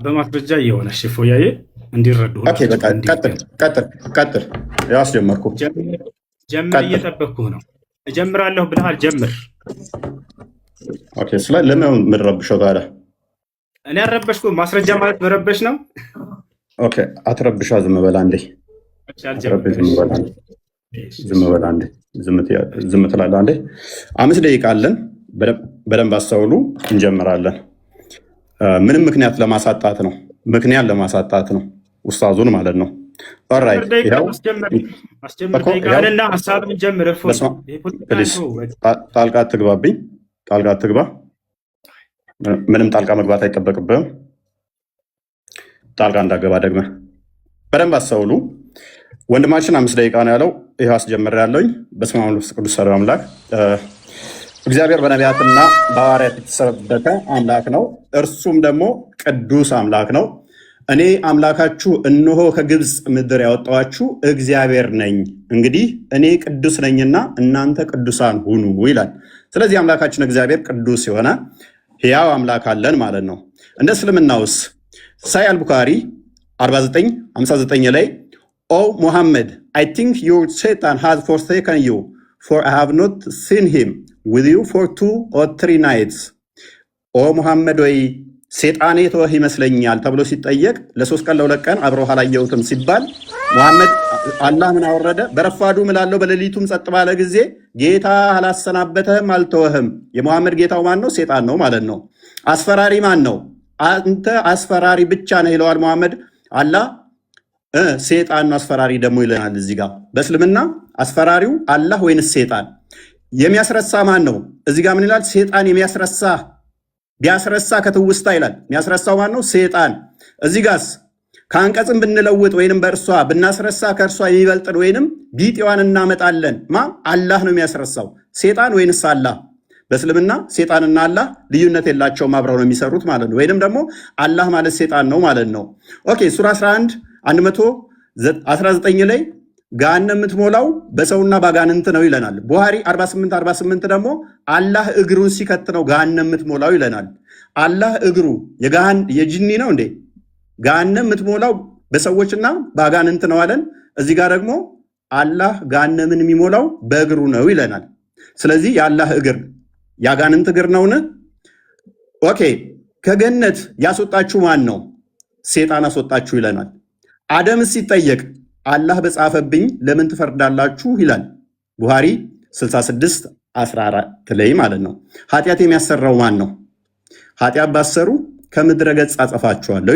በማስረጃ የሆነ ሽፎያዬ እንዲረዱ ኦኬ፣ በቃ ቀጥል። ያው አስጀመርኩ። ጀምር፣ እየጠበቅኩህ ነው። እጀምራለሁ ብለሃል፣ ጀምር። ኦኬ፣ ለምን የምንረብሸው ታዲያ? እኔ አልረበሽኩም። ማስረጃ ማለት መረበሽ ነው። ኦኬ፣ አትረብሻ። ዝም በል አንዴ። ዝም ትላለህ አንዴ። 5 ደቂቃ አለን። በደንብ አስተውሉ። እንጀምራለን። ምንም ምክንያት ለማሳጣት ነው። ኡስታዙን ማለት ነው። ጣልቃ አትግባብኝ። ጣልቃ አትግባ። ምንም ጣልቃ መግባት አይጠበቅብህም። ጣልቃ እንዳገባ ደግመህ በደንብ አስተውሉ። ወንድማችን 5 ደቂቃ ነው ያለው። ይህ አስጀምሬያለሁኝ። በስመ አብ ወወልድ ወመንፈስ ቅዱስ አሐዱ አምላክ። እግዚአብሔር በነቢያትና በሐዋርያት የተሰበከ አምላክ ነው። እርሱም ደግሞ ቅዱስ አምላክ ነው። እኔ አምላካችሁ እነሆ ከግብፅ ምድር ያወጣኋችሁ እግዚአብሔር ነኝ። እንግዲህ እኔ ቅዱስ ነኝና እናንተ ቅዱሳን ሁኑ ይላል። ስለዚህ አምላካችን እግዚአብሔር ቅዱስ የሆነ ሕያው አምላክ አለን ማለት ነው። እንደ እስልምናውስ ሳሂህ አልቡኻሪ 49:59 ላይ ኦ ሙሐመድ አይ ቲንክ ዩር ሰይጣን ሃዝ ፎርሴከን ዩ ፎር አይ ሃቭ ኖት ሲን ሂም ዊዝ ዩ ፎር 2 or 3 nights። ኦ ሙሐመድ ወይ ሴጣኔ ተወህ ይመስለኛል ተብሎ ሲጠየቅ ለ3 ቀን ለ2 ቀን አብረው አላየሁትም ሲባል ሙሐመድ አላህ ምን አወረደ? በረፋዱ ምላለው በሌሊቱም ጸጥ ባለ ጊዜ ጌታ አላሰናበተህም አልተወህም። የሙሐመድ ጌታው ማን ነው? ሴጣን ነው ማለት ነው። አስፈራሪ ማን ነው? አንተ አስፈራሪ ብቻ ነህ ይለዋል ሙሐመድ። አላህ ሴጣን ነው አስፈራሪ ደግሞ ይለናል። እዚህ ጋር በእስልምና አስፈራሪው አላህ ወይንስ ሴጣን? የሚያስረሳ ማን ነው? እዚህ ጋር ምን ይላል? ሴጣን የሚያስረሳ ቢያስረሳ ከትውስታ ይላል። የሚያስረሳው ማን ነው? ሴጣን። እዚህ ጋርስ ከአንቀጽም ብንለውጥ ወይንም በእርሷ ብናስረሳ ከእርሷ የሚበልጥን ወይንም ቢጤዋን እናመጣለን። አላህ ነው የሚያስረሳው። ሴጣን ወይንስ አላህ? በእስልምና ሴጣንና አላህ ልዩነት የላቸውም፣ አብረው ነው የሚሰሩት ማለት ነው። ወይንም ደግሞ አላህ ማለት ሴጣን ነው ማለት ነው። ኦኬ፣ ሱራ 11:119 ላይ ገሃነም የምትሞላው በሰውና ባጋንንት ነው ይለናል። ቡሃሪ 48:48 ደግሞ አላህ እግሩን ሲከት ነው ገሃነም የምትሞላው ይለናል። አላህ እግሩ የጅኒ ነው እንዴ? ገሃነም የምትሞላው በሰዎችና ባጋንንት ነው አለን። እዚህ ጋር ደግሞ አላህ ገሃነምን የሚሞላው በእግሩ ነው ይለናል። ስለዚህ የአላህ እግር ያጋንንት እግር ነውን? ኦኬ፣ ከገነት ያስወጣችሁ ማን ነው? ሴጣን አስወጣችሁ ይለናል። አደምስ ሲጠየቅ አላህ በጻፈብኝ ለምን ትፈርዳላችሁ ይላል። ቡሃሪ 66:14 ላይ ማለት ነው። ኃጢአት የሚያሰራው ማን ነው? ኃጢአት ባሰሩ ከምድረ ገጽ አጠፋችኋለሁ